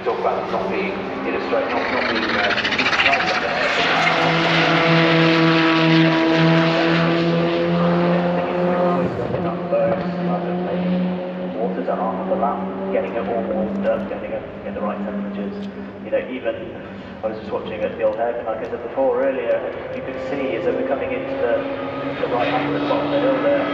talk about them not being in a straight, not being water to half of the lap, getting it all warmed up, getting it in the right temperatures. You know, even I was just watching at the old hair, like I said before earlier, you could see as they were coming into the right hand at the bottom of the hill there.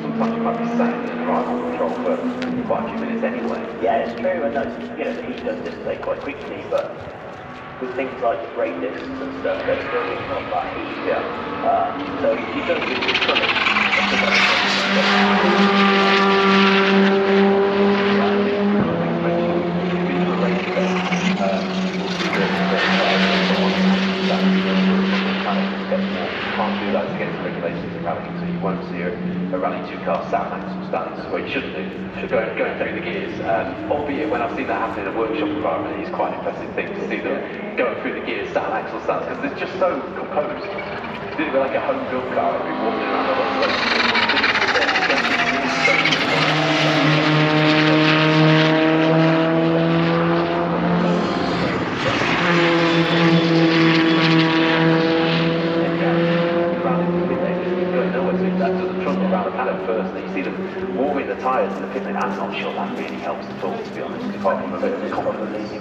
Sometimes you might be sat in the arrival control for quite a few minutes anyway. Yeah, it's true, and that's, you know, the heat does dissipate quite quickly, but with things like the brake discs and stuff, they're still not that heat. Yeah. So you don't lose your colour. Can't do that, it's against the regulations of rallying, so you won't see a Rally 2 car sat next to stands, well you shouldn't do, going through the gears, albeit when I've seen that happen in a workshop environment, it's quite an impressive thing to see them going through the gears, sat axle stands, because they're just so composed. It's really like a home built car, if you're walking around a lot of places. First, you see them warming the tyres in the pit lane. I'm not sure that really helps at all, to be honest. Apart from a bit of a confidence.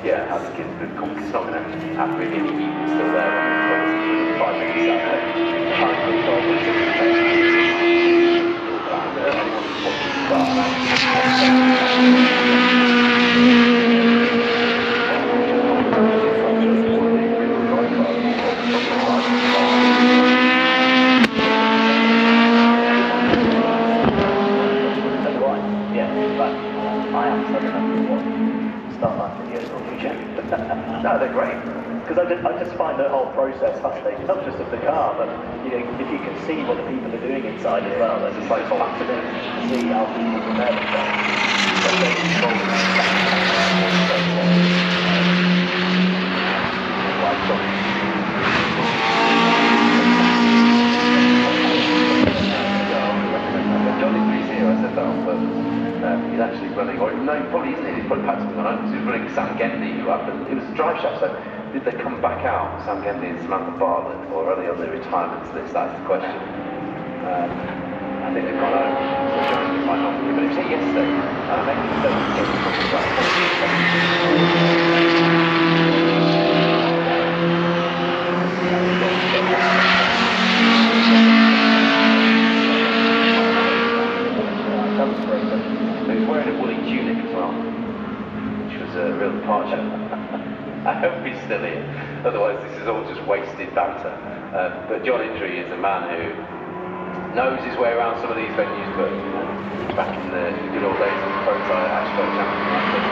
Yeah, I think it's not going to have really any heat. It's still there when it's 5 minutes out there. Time control is no, they're great. Because I just find the whole process fascinating, not just of the car, but you know, if you can see what the people are doing inside as well, then it's like fascinating to see how people prepare themselves. Johnny's here, I said that on purpose. He's actually running, or no, he probably isn't, he's probably practicing on own, because he's running Sam Gendy, who happened, it was a drive shaft, so did they come back out, Sam Gendy and Samantha Bartlett, or are they on their retirements list? That's the question. I think they've gone home, so Johnny might not be, but it was here yesterday, and I make a mistake of getting something back. He was wearing a woolly tunic as well, which was a real departure. I hope he's still here, otherwise this is all just wasted banter. But John Indry is a man who knows his way around some of these venues, but back in the good old days of the Pro Tire Asphalt Championship,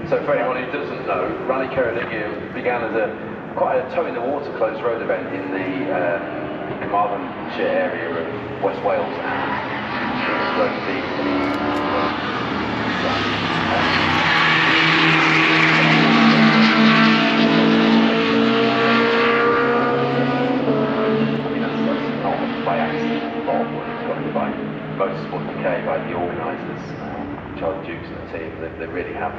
So for anyone who doesn't know, Rally Ceredigion began as quite a toe-in-the-water closed road event in the Carmarthenshire area of West Wales, and slowly by accident involved, it's got to be by Motorsport UK, by the organisers, Charlie Dukes and the team. They really have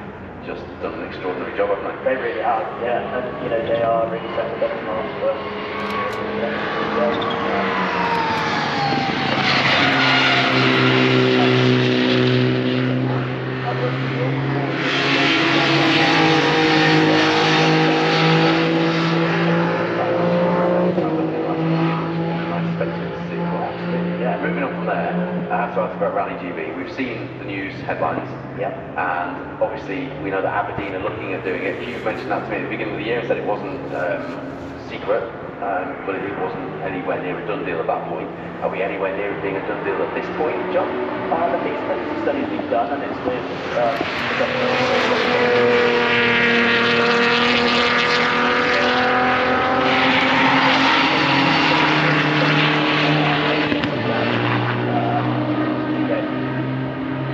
just done an extraordinary job, haven't they? They really have, yeah, and you know, they are really setting the benchmark for about Rally GB. We've seen the news headlines, and obviously we know that Aberdeen are looking at doing it. Hugh mentioned that to me at the beginning of the year and said it wasn't secret, but it wasn't anywhere near a done deal at that point. Are we anywhere near it being a done deal at this point, John? The feasibility study's been done, and it's with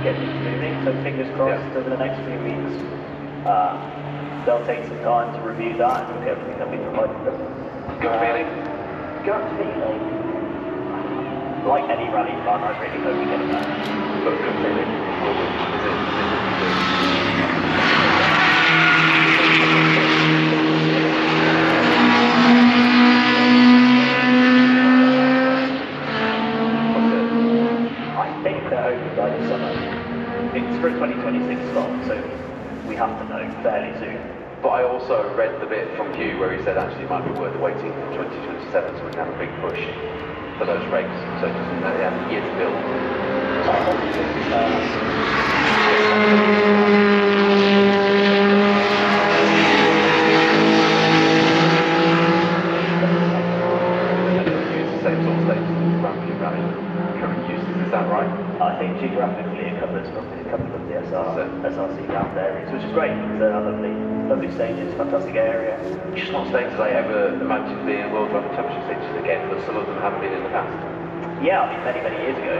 get things moving. So fingers crossed over the next few weeks, they'll take some time to review that and look at everything that we provided them. Good feeling? Gut feeling. Like any rally fan, I really hope we get it back. But good feeling. Is it I think they're hoping by the summer. It's for a 2026 slot, so we have to know fairly soon. But I also read the bit from Hugh where he said actually it might be worth waiting for 2027 so we can have a big push for those regs. So just they have a year to build. Use the same sort of stages as the Grand Prix Rally current uses, is that right? I think geographically it covers probably a couple of the SRC round areas, which is great. It's a lovely stages, fantastic area. Just not stages I ever imagined being World Rally Championship stages again, but some of them haven't been in the past. Yeah, I mean many years ago. I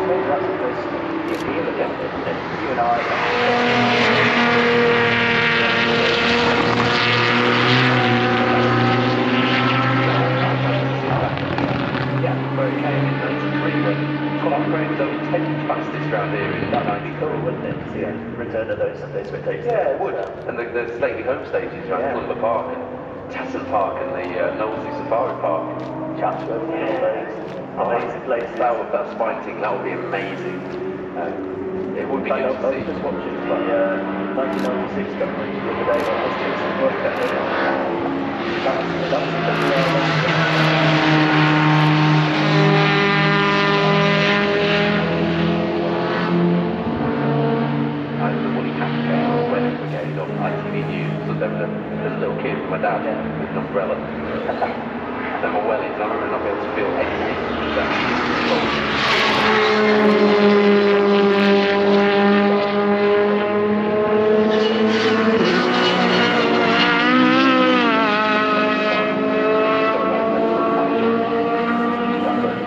suppose that's because the appeal again, isn't it? You and I. Yeah, where it came in 93 when Colin Crane was only 10th fastest round here in That would 93. be cool, wouldn't it? To see the return of those Sunday spectators. Yeah, it would. And the stately home stages around Clumber Park and Tasson Park and the Knowsley Safari Park. Chatsworth and all those amazing places. That spine that would be amazing. It would be good I to was see. just watching like 1996 coverage the other day when I was doing some work at ITV News, so there was a little kid with my dad with an umbrella. Then my wellies, I remember not being able to feel anything.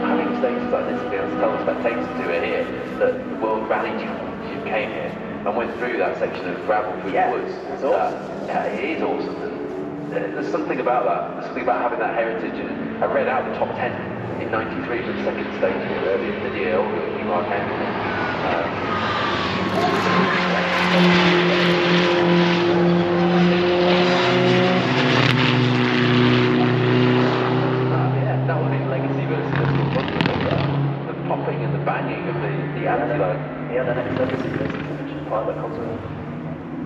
Having stages like this, being able to tell the spectators who are here that the World Rally Championship came here and went through that section of gravel through the woods. It's awesome. It is awesome. And there's something about that. There's something about having that heritage. And I read out the top 10 in 93 for the second stage here earlier in the year. You are that would be legacy versus the popping and the banging of the anti-load. Yeah, the next episode is pilot console.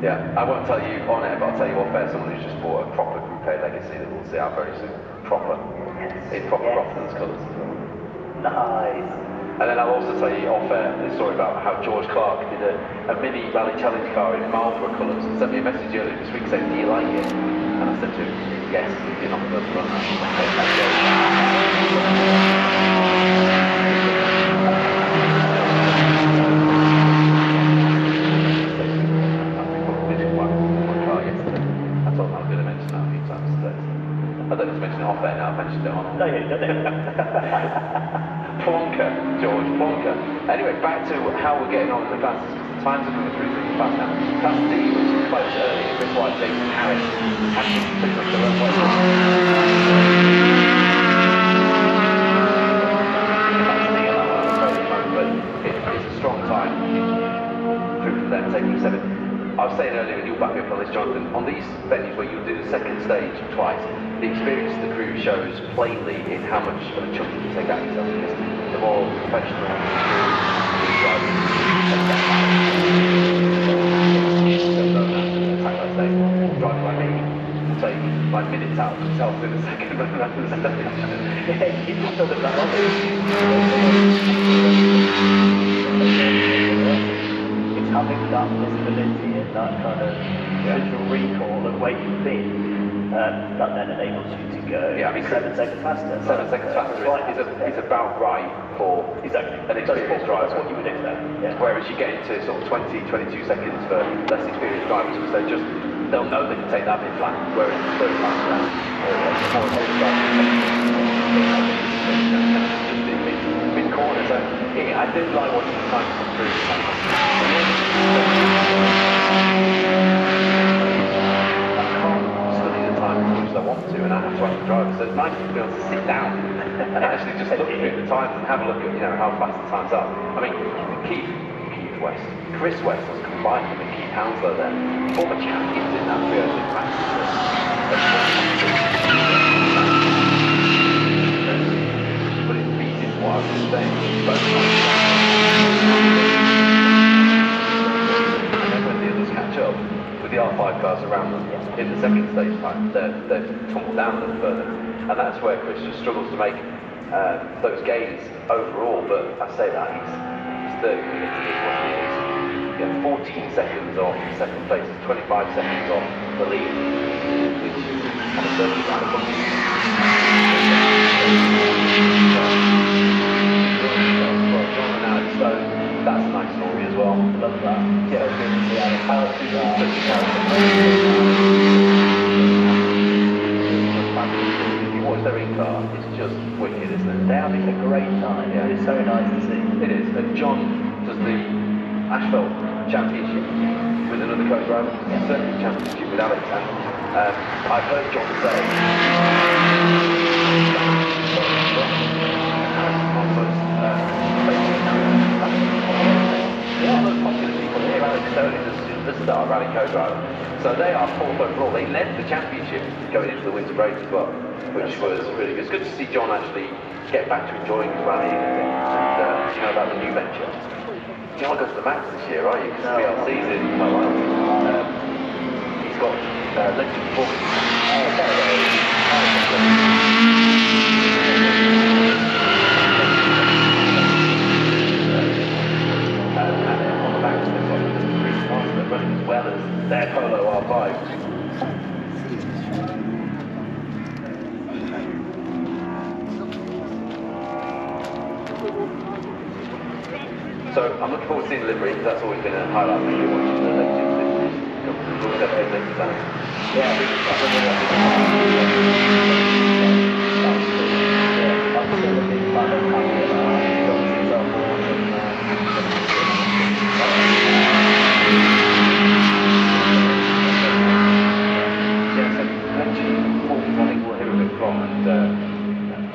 Yeah, I won't tell you on air, but I'll tell you what fair someone who's just bought a proper Group A Legacy that we'll see out very soon. Proper. In proper Providence colours. Nice. And then I'll also tell you off air the story about how George Clark did a mini rally challenge car in Marlborough colours and sent me a message earlier this week saying, do you like it? And I said to him, yes, you're not the first one. I don't need to mention it off air now, I've mentioned it on. No, you didn't. Plonker, George, Plonker. Anyway, back to how we're getting on in the classes, because the times are coming through really fast now. Class D was close earlier, Chris White, Jason Harris, actually pretty much their own way. Class D, and I'm afraid at the moment, but it's a strong time. Through for them, taking 7. I was saying earlier, and you'll back me up on this, Jonathan, on these venues where you do the second stage twice, the experience of the crew shows plainly in how much of a chunk you take out of yourself, because the more professional the drivers take that out. Drivers like me take like minutes out of himself in a second running around the stage. Yeah, he just does it that long. It's having that visibility and that kind of visual recall of where you've been that then enables you to go 7 seconds faster. 7 seconds faster is about right for exactly an experienced driver. That's what you would expect. Yeah. Whereas you get into sort of 20, 22 seconds for less experienced drivers, because they'll know they can take that mid flat. Whereas the first time around, mid corner. So I did like watching the time come through. I want to, and I have to ask the driver. So it's nice to be able to sit down and actually just look through the times and have a look at how fast the times are. I mean, Chris West was combined with Keith Hounslow then, former champions in that 306 match. But it feeds into what I was just saying. And then when the others catch up, with the R5 cars around them in the second stage time, they've tumbled down a little further, and that's where Chris just struggles to make those gains overall. But I say that he's 30 minutes is what he is. 14 seconds off second place, 25 seconds off the lead, which is on a 30 round of so that's a nice story as well. Love that. Yeah, if you watch their in-car, it's just wicked, isn't it? They're having a great time. Yeah. It's so nice to see. It is. And John does the Asphalt Championship with another co-driver, Circuit Championship with Alex, and I've heard John say most popular people here. Alex Stone is the star rally co-driver, so they are fourth overall. They led the championship going into the winter break as well, which was really good. It's good to see John actually get back to enjoying his rallying and about the new venture. You want to go to the Max this year, right? Because VLC's in quite well. He's got legend performance. And then on the Max, they've got the 3 cars that are running as well as their Polo R5. So I'm looking forward to seeing the livery, because that's always been a highlight for you, watching the legends liveries come through the next time. Yeah, that's still a big fan of having it. Yeah, so legend performance I think we'll hear a bit from, and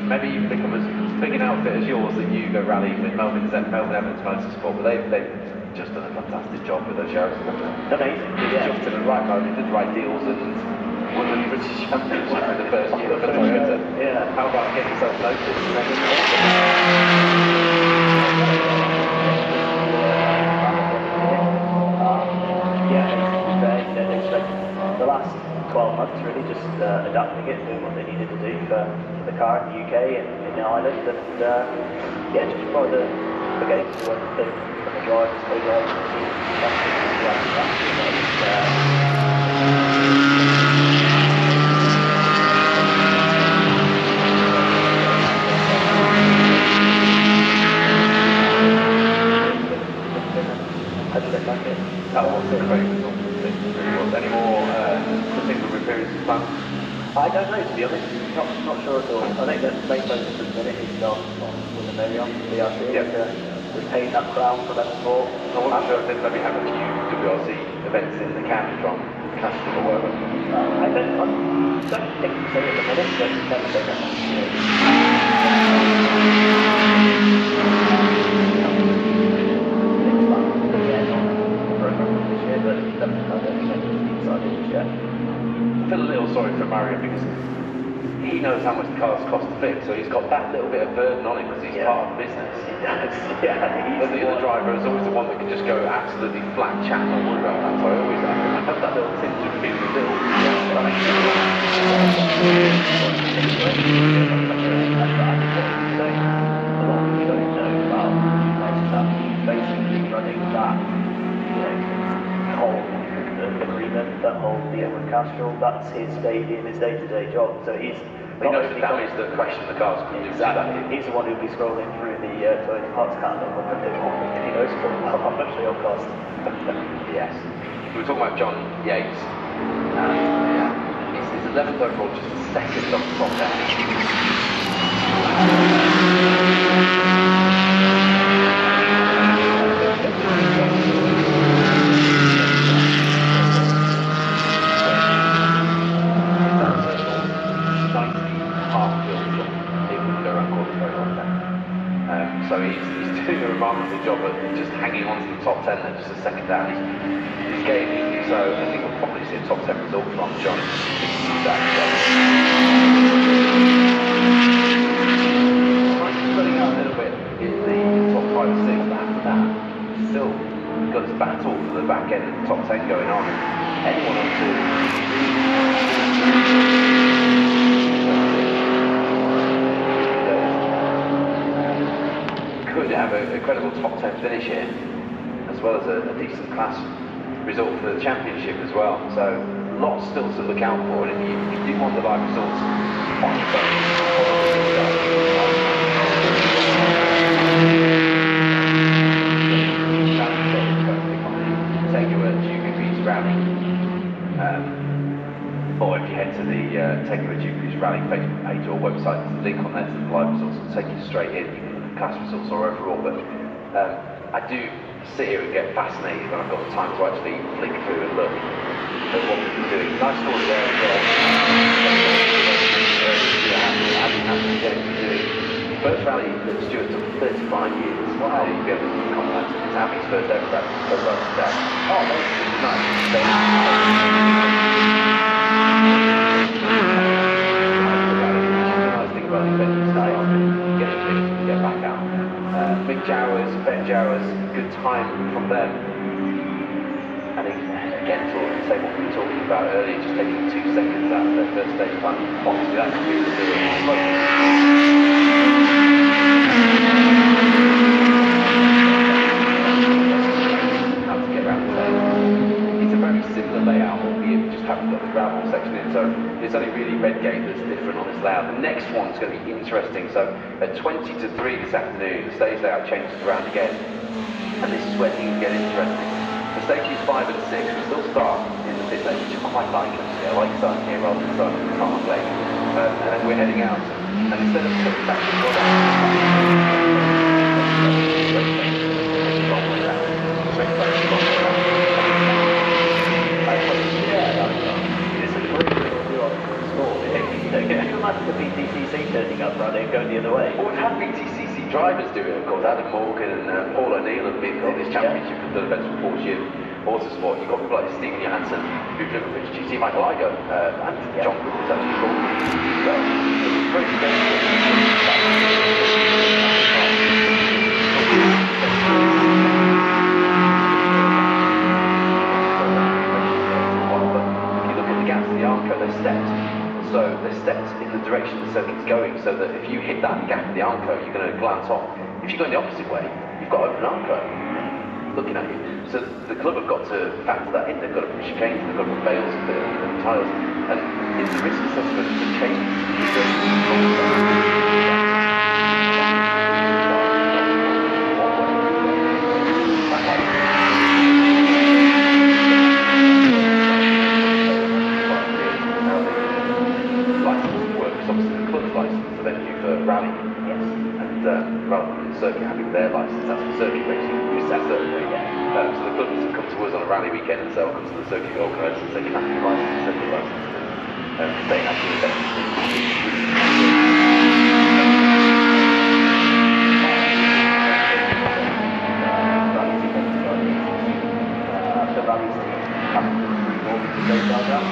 maybe even become as big an outfit as yours that you go rallying with Melvin Evans Motorsport, but they've just done a fantastic job with those shows. Amazing. They jumped in the right moment, did the right deals, and won the British Championship in the first year for Toyota. Yeah. How about getting yourself noticed? The last 12 months really just adapting it, doing what they needed to do for the car in the UK and in Ireland, and just try to again to from the drivers, co-drivers, how do you look like it? That was a great result. Any more particular repairs planned? I don't know, to be honest. Not sure at all. I think the main focus at the minute is on with the Miriam VRC to retain that crown for them sport. I wasn't sure if they'd maybe have a few WRC events in the camp from casting or whatever. I don't think so at the minute, but never say that. I feel a little sorry for Mario because he knows how much the cars cost to fix, so he's got that little bit of burden on him because he's part of the business. But the other driver is always the one that can just go absolutely flat chat and not worry about that. So I have that little tinge of feeling a little. Basically running that, whole agreement, that whole deal with Castrol, that's his day-to-day job. So he's he knows the damage that crashing the cars can do. Exactly. He's the one who'll be scrolling through the Toyota parts catalog and doing if he knows how much they all cost. Yes. We were talking about John Yates, and he's 11th overall, just a second off the top 10. So he's doing a remarkable job at just hanging on to the top 10 there, just a second down. He's gaining, so I think we'll probably see a top 10 result from John. Spreading out a little bit in the top 5 or 6, but after that, still got this battle for the back end of the top 10 going on. Anyone up to could have a credible top 10 finish here, as well as a decent class result for the championship as well. So lots still to look out for, and if you do want the live results on your phone, Tegiwa Dukeries Rally, or if you head to the Tegiwa Dukeries Rally Facebook page or website, there's a link on there to the live results will take you straight in. You can look at class results or overall, but I do sit here and get fascinated when I've got the time to actually flick through and look at what people are doing. Nice story there as well. First rally that Stuart took 35 years. Wow. You'll be able to contact him. It's Abby's first ever rally. Oh, that's nice. Nice thing about the event is get it fixed and get back out. Big Jowers, Ben Jowers, good time from them. And again, sort of the same what we were talking about earlier, just taking 2 seconds out of their first stage time. Obviously, that's what we were doing. How to get around the stage. It's a very similar layout, albeit we just haven't got the gravel section in, so it's only really Redgate that's different on this layout. The next one's going to be interesting, so at 20 to 3 this afternoon, the stage layout changes around again, and this is where things get interesting. For stages 5 and 6, we still start in the pit lane, which I quite like actually. I like starting here rather than starting in the car lane. And then we're heading out, and instead of putting back to Can you imagine the BTCC turning up right there and going the other way? Well, we've had BTCC drivers do it, of course. Adam Morgan and Paul O'Neill have been in this championship for the events for Porsche Autosport. You've got people like Stephen Johansson, who've driven British GT, Michael Igo, and John Brook was actually called as well. So it's pretty they're stepped. So they're stepped in the direction the circuit's going, so that if you hit that gap of the armco, you're going to glance off. If you go in the opposite way, you've got open armco looking at you. So the club have got to factor that in. They've got to put chicanes, they've got to put bales and tyres, and it's the risk assessment to change rally, yes, and rather than the circuit having their license, that's the circuit racing use that circuit. So the clubs have come to us on a rally weekend and say, I'll come to the circuit organisers and say, you have to be licensed, circuit license, and they have to invest the rallies have to go down.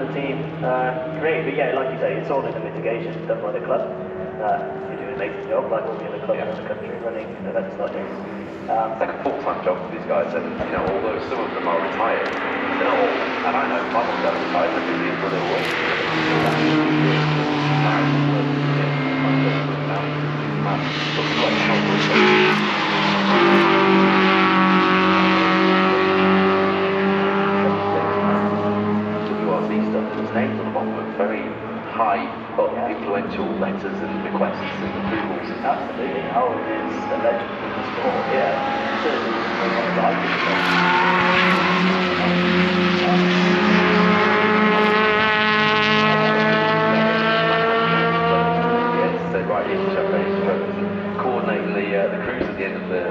the team. Great, but yeah, like you say, it's all in the mitigation done by the club. You do an amazing job, like all the other clubs in the country running events like this. It's like a full-time job for these guys, and you know, although some of them are retired, they're not all. And I know my mum got retired, they're busy for their work. WRC stuff, there's names on the bottom of very high, influential letters and requests and approvals. Absolutely, Howard is a legend in the sport, yeah. Certainly one of the right in champagne strokes and coordinating the crews at the end of the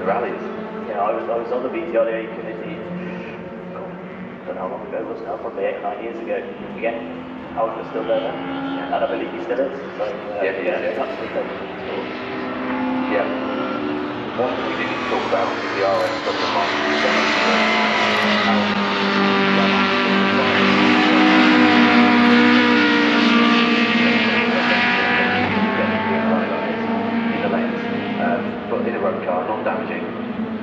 rallies. Yeah, I was on the BTRA committee, I don't know how long ago it was now, probably 8 or 9 years ago. Again, Howard was still there then, and I believe he still is. So, absolutely legend in the sport. Yeah. One thing we didn't talk about was the RS stuff and but in a road car, non-damaging.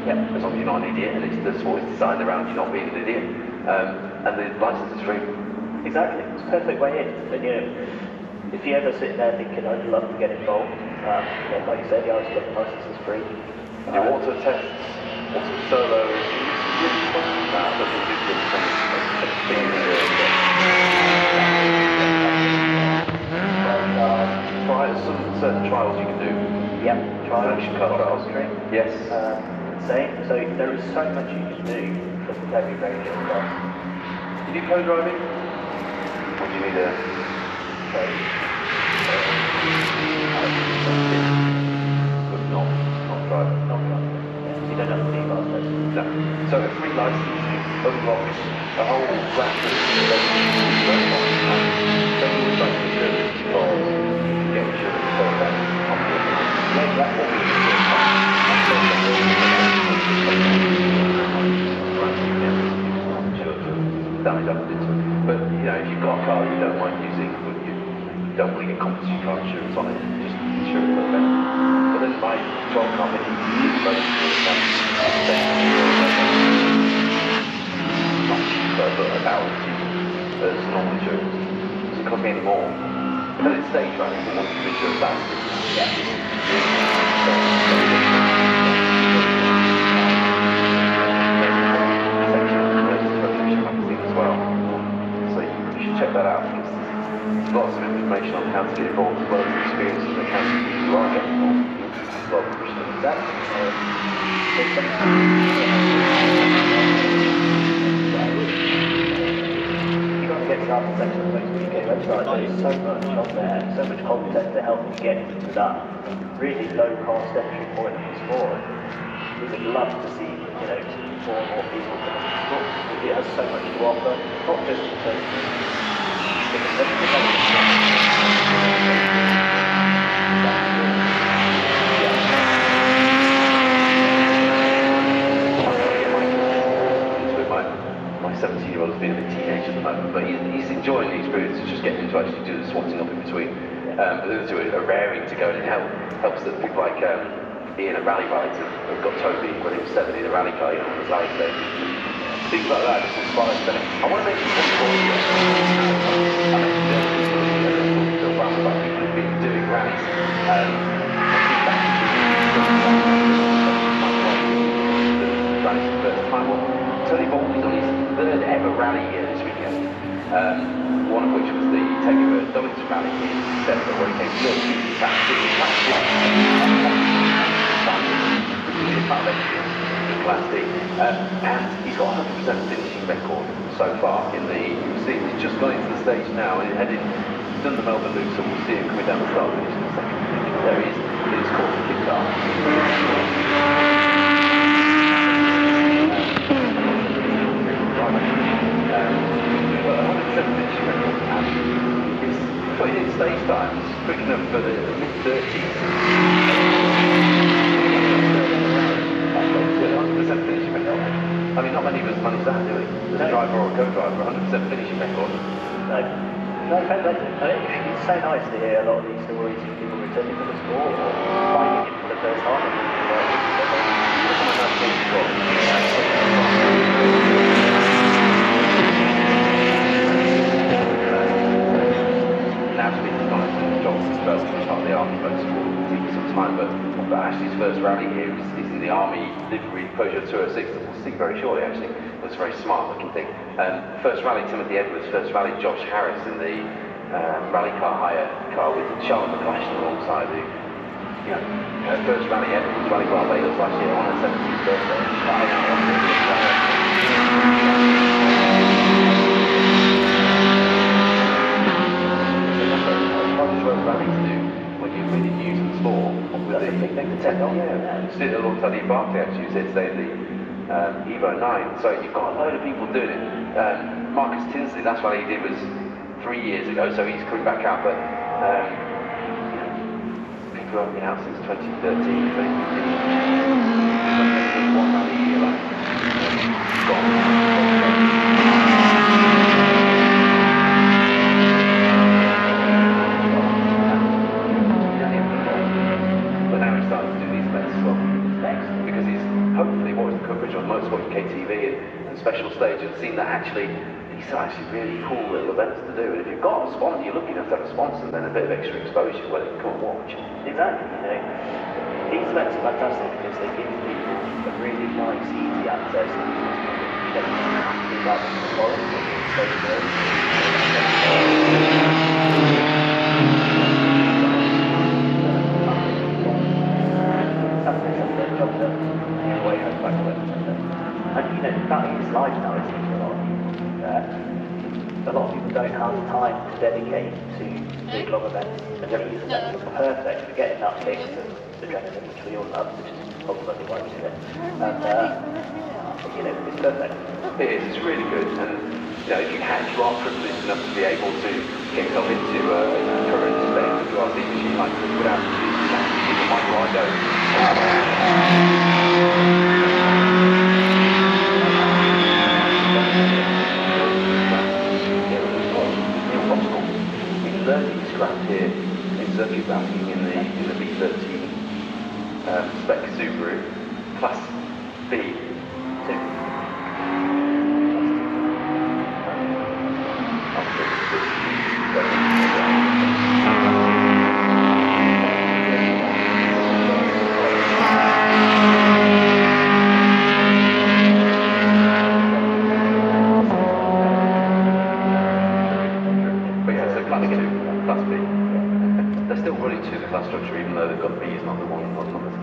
Yep. As long as you're not an idiot, and it's the sport is designed around you not being an idiot. And the license is free. Exactly, it's a perfect way in. And you know, if you're ever sitting there thinking, I'd love to get involved, like you said, the Irish club license is free. Do auto tests, auto solos, some certain trials you can do. Yep, trials, action car trials. Yes. Same. So there is so much you can do for very, very little cost. You do co-driving? Or do you need a trade? But not driving. Not driving. Yeah. You don't have to be fast. No. So a free license unlocks a whole raft of But you know, if you've got a car you don't mind using, but you don't want to get compulsory car insurance on it, just insure it for them. But then my 12 car Mini is very not cheaper, but about as cheap as normal insurance. It doesn't cost me any more. But then it's stage running, so once you insure that, check that out because there's lots of information on how to get involved as well as the experience and the kind of people who are getting involved. Well, exactly. You've got to get started section of the Motor UK website. There's so much on there, so much content to help you get into that really low cost entry point in the sport. We would love to see, you know, more and more people come into the sport. It has so much to offer, not just in terms of my 17-year-old has been a bit teenage at the moment, but he's enjoying the experience. He's just getting to actually do the swatting up in between. But the other two are raring to go, and it helps that people like Ian at Rally Rides have got Toby when he was 7 in a rally car, on his rally stage. Things like that just inspires them. I want to mention one more. I mentioned Phil Brown about people who've been doing rallies. Rallies for the first time. Well, Tony Bolton's on his 3rd ever rally here this weekend. One of which was the Tegiwa Dukeries Rally in December, where he came 13 times. And he's got a 100% finishing record so far in the season. He's just gone into the stage now and he's done the Melbourne Loop, so we'll see him coming down the start finish in a second. There he is, in his course of kicked off. But 100% finishing record, and it's putting in stage times quick enough for the mid-30s. 100% finishing record. I mean, not many of us manage that, do we? As a driver or a co-driver, 100% finishing record. No, no, it's so nice to hear a lot of these stories of people returning to the sport or finding it for the first time. Now speaking to Jonathan Johnson's first part of the Army motorsport team for some time, but Ashley's first rally here is in the Army livery Peugeot 206 that we'll see very shortly. Actually, it was a very smart looking thing. First rally Timothy Edwards, first rally Josh Harris in the rally car hire car with Charlotte McClashin alongside who, you know, first rally ever was Rally Barbados last year on her 17th birthday. Rallies do when you're really new to the sport. That's a big thing to take on. Yeah, just did it alongside Ian Barclay actually, who's here today in the Evo 9. So you've got a load of people doing it. Marcus Tinsley, that's what he did was 3 years ago, so he's coming back out, but people who haven't been out since 2013, but one rally a year, like, but now he's starting to do these events as well. Because he's hopefully watched the coverage on Motorsport KTV and Special Stage and seen that actually these are actually really cool little events to do. And if you've got a sponsor, you're looking to have a sponsor, then a bit of extra exposure where they can come and watch. Exactly. You know, these events are fantastic because they give people a really nice, easy access to you don't have to do that in the forest or so and you know, that is life now, isn't it, for a lot of people. A lot of people don't have time to dedicate to big long events, and these events are perfect for getting that fix of adrenaline, which we all love, which is ultimately why we do it. And you know, it's perfect. It is, it's really good, and you know, if you are privileged enough to be able to get yourself into a current state of your RC machine like this without using that, why do I go? Scrapped here in circuit rallying in the B13 spec Subaru Class B. Class structure, even though they've got B's, not the one, not the numbers.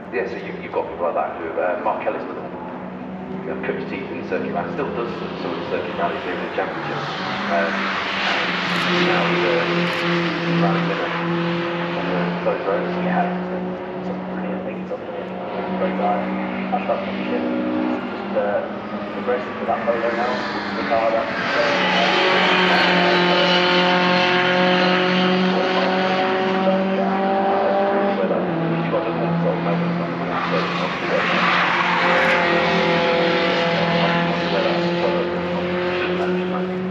Yeah, so you've got people like that who, Mark Ellis, Coach Teeth in the circuit rally, still does some of the circuit rallies here in the championship. And now he's a rally winner on those roads. Yeah, some brilliant things up there. Great guy. Hashtag championship. Just progressing to that photo now. The car that's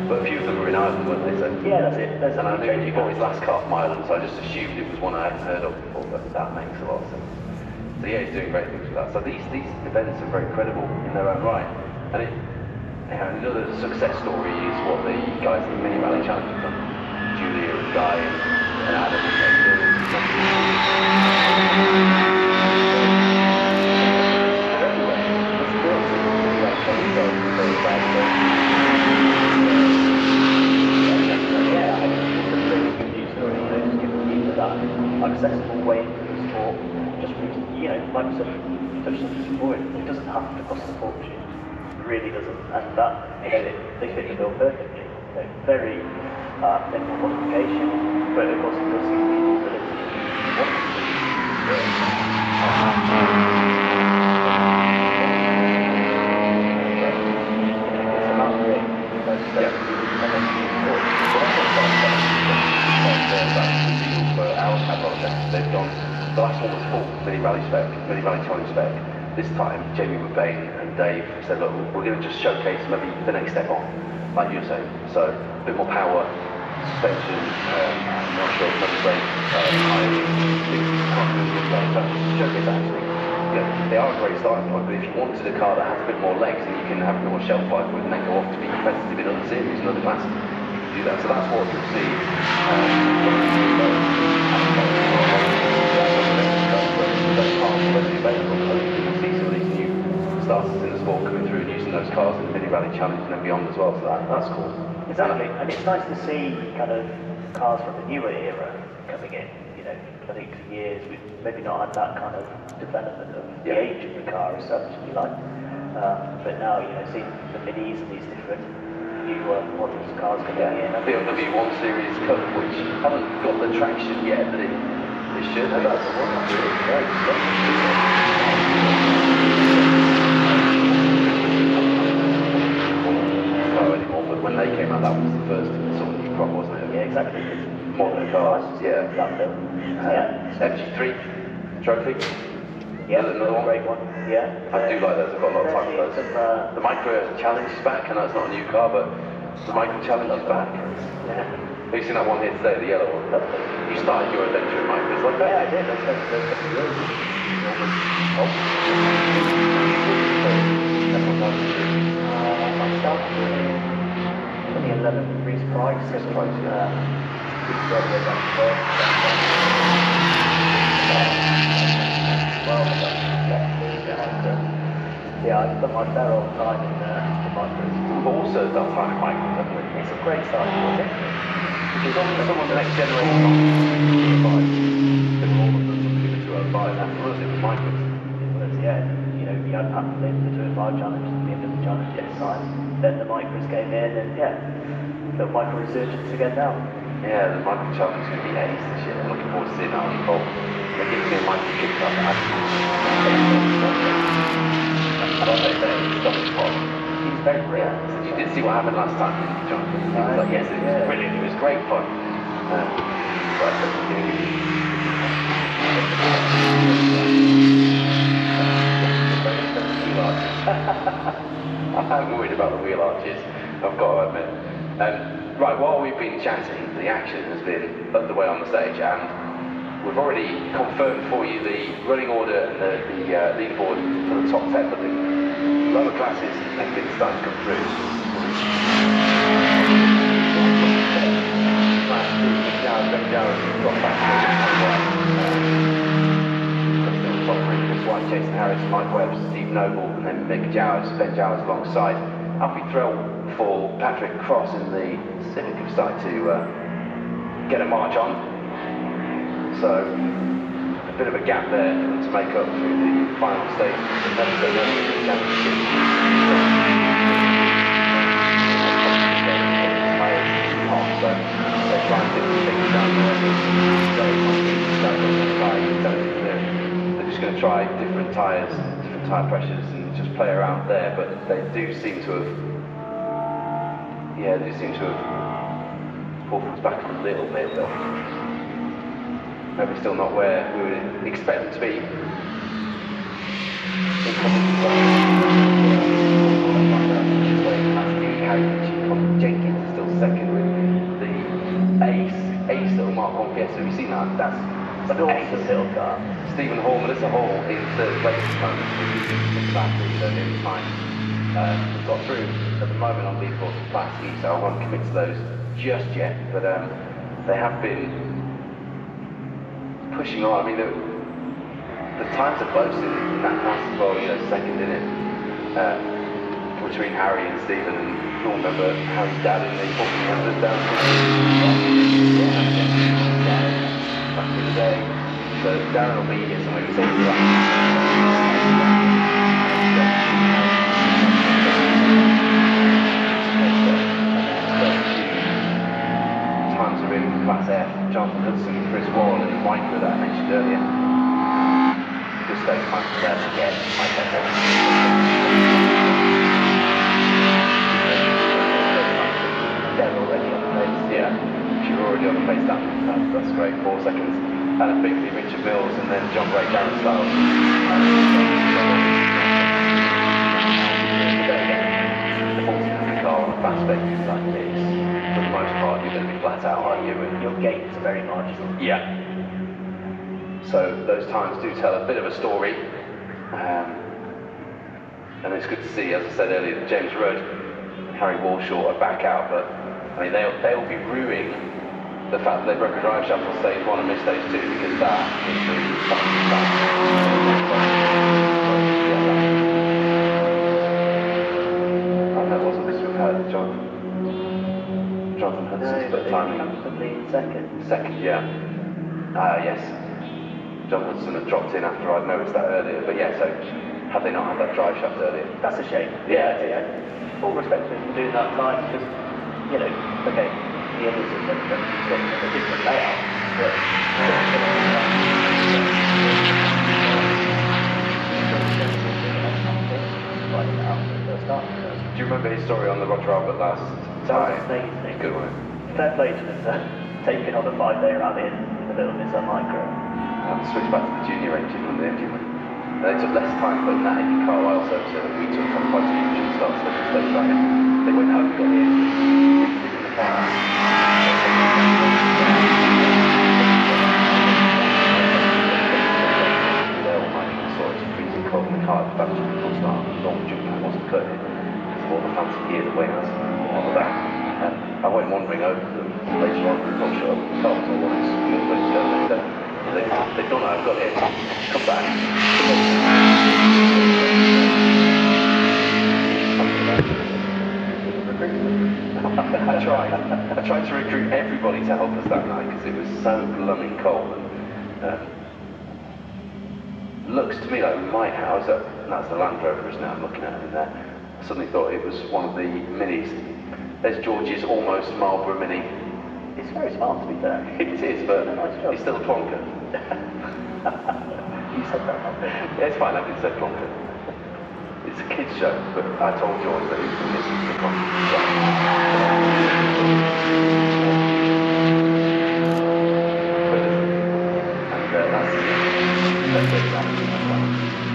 but a few of them were in Ireland, weren't they? So, yeah, that's it. And I knew he got his last car from Ireland, so I just assumed it was one I hadn't heard of before, but that makes a lot of sense. So yeah, he's doing great things with that. So these events are very credible in their own right. And another success story is what the guys in the Mini Rally Challenge have done. Julia and Guy and Adam and accessible way into the sport, just because, you know, like I said, touched on this before, it doesn't have to cost a fortune. It really doesn't. And that, you know, they fit the bill perfectly. You know, very minimal modification, but of course it does give you the ability to want to it's a matter of they've gone, the last one was full, Mini Rally spec, Mini Rally Challenge spec. This time, Jamie McBain and Dave said, look, we're going to just showcase maybe the next step on, like you were saying. So a bit more power, suspension, I'm not sure, maybe brake, showcase that actually. You know, they are a great starting point, but if you wanted a car that has a bit more legs and you can have a bit more shelf life with and then go off to be competitive in other series and other classes, you can do that. So that's what you'll see. Those cars already available. Hopefully we'll see some of these new starters in the sport coming through and using those cars in the Mini Rally Challenge and then beyond as well. So that's cool. Exactly, and it's nice to see kind of cars from the newer era coming in. You know, I think for years we've maybe not had that kind of development of the age of the car as such, if you like. But now, you know, seeing the Minis and these different new models of cars coming in. The BMW 1 Series Cup, which haven't got the traction yet that it should. No, that's the one that's really great. Anymore, but when they came out, that was the first sort of new crop, wasn't it? Yeah, exactly. Modern cars, yeah. MG3 trophy. Yeah, another one. Great one. Yeah. I do like those. I've got a lot of time for those. The Micro Challenge is back, and that's not a new car, but the Micro Challenge is back. Yeah. Have you seen that one here today, the yellow one? You started your adventure in Micros like that? Yeah, I did. I spent those couple of years. I started in 2011 Reese Price. Reese Price, yeah. Yeah, I've done my fair old time in Micros. We've also done time in Micros, haven't we? It's a great start, isn't it? Because some of the next generation of 205, all of them some 205, after us it was Micros. It was, yeah. You know, you had Pat Flynn, the 205 Challenge, the BMW Challenge at the time. Then the Micros came in, and yeah, the Micro resurgence again now. Yeah, the Micro Challenge is going to be ace this year. I'm looking forward to seeing that unfold. They're giving me a Micro kick-up. He's very rare. You did see what happened last time, didn't you, John? He was like, yes, it was brilliant. It was great fun. I'm worried about the wheel arches, I've got to admit. Right, while we've been chatting, the action has been underway on the stage, and we've already confirmed for you the running order and the leaderboard for the top 10, but the lower classes have been starting to come through. White, Jason Harris, Mike Webb, Steve Noble, and then Mick Jowers, Ben Jowers alongside. I'll be thrilled for Patrick Cross in the Civic who've started to get a march on. So a bit of a gap there for them to make up through the final stage of the championship. So they're trying different things down there. They're just going to try different tyres, different tyre pressures, and just play around there. But they do seem to have, pulled things back a little bit. Though. Maybe still not where we would expect them to be. Jenkins is still second with the ace little Mark 1 Fiesta. Have you seen that? That's an awesome little car. Stephen Horman as a whole in third place at the moment. Exactly, they're nearly fine. We've got through at the moment on leaderboard for Class E, so I won't commit to those just yet. But they have been pushing on. I mean, the times are close in that class as well. You know, second in it between Harry and Stephen, and you'll remember Harry's dad in the 1400 down back in the day. So Darren will be here somewhere. Times are in Class F. Jonathan Hudson, Chris Wall, and Micro that I mentioned earlier. Just those times are there to get my They're already on the pace. Yeah, you're already on the pace. That's great. 4 seconds. Alan Bigley, Richard Mills, and then John Gray, Darren Styles. venues like this, For the most part, you're going to be flat out, aren't you? your gains are very marginal. Yeah. So those times do tell a bit of a story. And it's good to see, as I said earlier, that James Rudd and Harry Walshaw are back out, but I mean, they'll be ruining the fact that they broke a drive shaft on stage 1 and missed stage 2, because that is the that wasn't this we've had Jonathan Hudson's put timing. Comfortably second. Second, yeah. Yes. John Hudson had dropped in after I'd noticed that earlier, but yeah, so had they not had that drive shaft earlier? That's a shame. Yeah. Full respect to him for doing that live, because, you know, okay, the others have done a different layout, but Do you remember his story on the Roger Albert last time? That was amazing. Good one. Fair play to him for taking on a 5-day rally in a little Nissan Micro. Switch back to the junior engine on the engine. They took less time putting that in Carlisle service than we took on quite a few starts at the stage right. They went home, got the engine, fixed it in the car. They're all mining the soil, it's freezing cold in the car, the battery was start, the long jump wasn't cutting because of all the fancy gear that went out and all of that. I went wandering over them later on, not sure, the car was all on its good way to go. They've gone, I've got it, come back. I tried to recruit everybody to help us that night because it was so blooming cold. And, looks to me like we might have, and that's the Land Rover, isn't it? I'm looking at it in there. I suddenly thought it was one of the Minis. There's George's almost Marlboro Mini. It's very smart, to be fair. It is, but Nice job. it's still a plonker. You said that, not me. Yeah, it's fine, I can say plonker. It's a kid's show, but I told George that he was missing the plonker. And that's really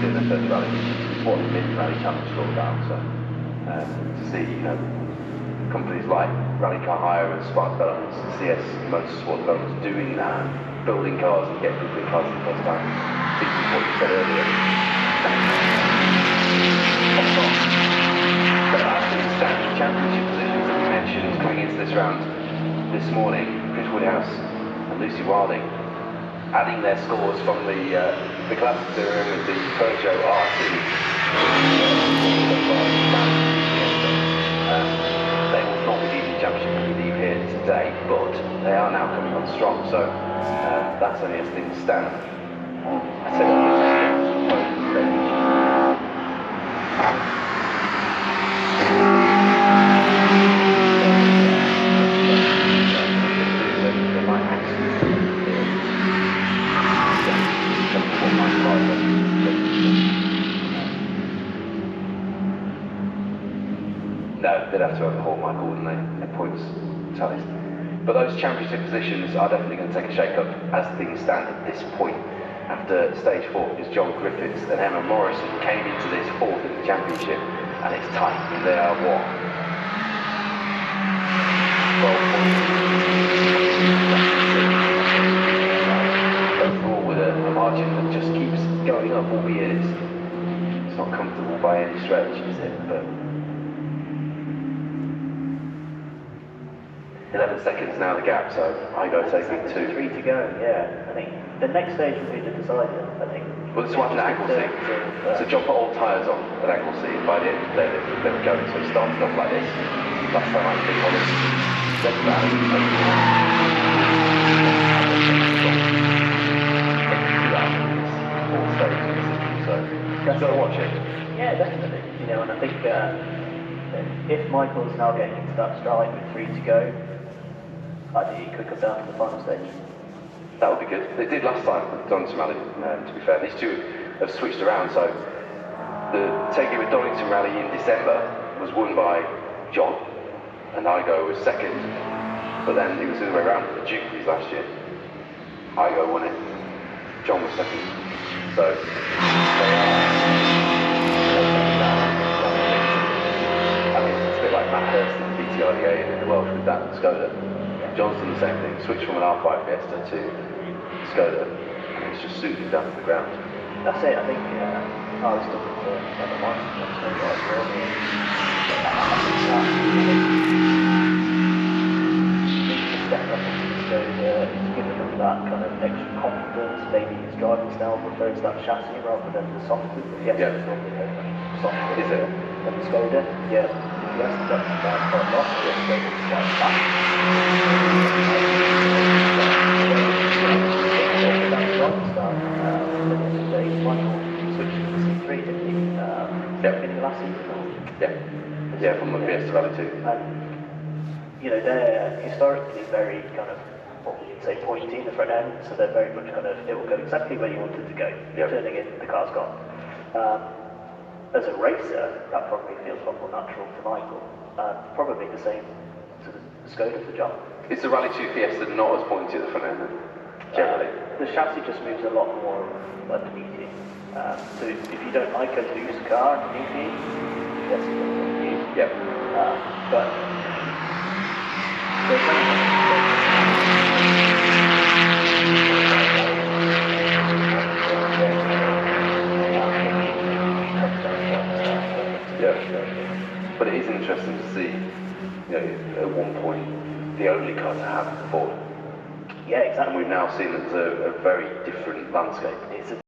doing a third rally, which is what the mid-rally challenge is all about. So to see, you know, companies like Rally Car Hire and Spark Developments and CS Motorsport Developments doing that, building cars and getting people in cars for the first time. This is what you said earlier. But actually, standing championship positions that we mentioned coming into this round this morning, Chris Woodhouse and Lucy Wilding adding their scores from the classes they were in with the Peugeot R2. They will not be leading the championship when we leave here today, but they are now coming on strong, so that's only as things stand. I said no, they'd have to overhaul Michael, wouldn't they? Their points tallies. But those championship positions are definitely going to take a shake-up as things stand at this point. After stage 4, because John Griffiths and Emma Morrison came into this 4th in the championship, and it's tight. I mean, they are what? 12 points. Overall, with a margin that just keeps going up, albeit it's not comfortable by any stretch, is it? But 11 seconds now the gap, so I go taking 2. 3 to go, yeah. I think the next stage will be the decider, I think. Well, this one at Anglesey. So John put old tyres on at Anglesey, and by the end of the day they were going. So he started off like this. Last time I did one, then rally, all stages, so you've got to watch it. Yeah, definitely. You know, and I think if Michael's now getting into that stride with 3 to go, I think he could come down to the final stage. That would be good. They did last time with Donington Rally, to be fair. These two have switched around, so the Tegiwa Donington Rally in December was won by John, and Igo was second, but then it was the other way around for the Dukeries last year. Igo won it, John was second. So they are... I mean, it's a bit like Matt Hurst in the BTI Skoda. John's done the same thing, switched from an R5 Fiesta to Skoda, and it's just suited down to the ground. That's it, I think I was talking to another one, so like really, step up into the Skoda, it's given them that kind of extra confidence, maybe his driving style prefers that chassis rather than the softer, the Fiesta is normally very much softer Is it? than the Skoda. Yeah, the Fiesta's actually down quite a lot, the Skoda's quite flat. Yeah, from the Fiesta Rally 2. You know, they're historically very kind of, what we could say, pointy in the front end, so they're very much kind of, it will go exactly where you want it to go. You're turning in, the car's gone. As a racer, that probably feels a lot more natural to Michael. Probably the same to the Skoda for John. Is the Rally 2 Fiesta not as pointy at the front end then? Generally? The chassis just moves a lot more underneath you. So if you don't like a loose car underneath you, yes, it's going to you. Yeah. But there's yeah. But it is interesting to see, you know, at one point, the only car to have is the Ford. Yeah, exactly. And we've now seen it as a very different landscape.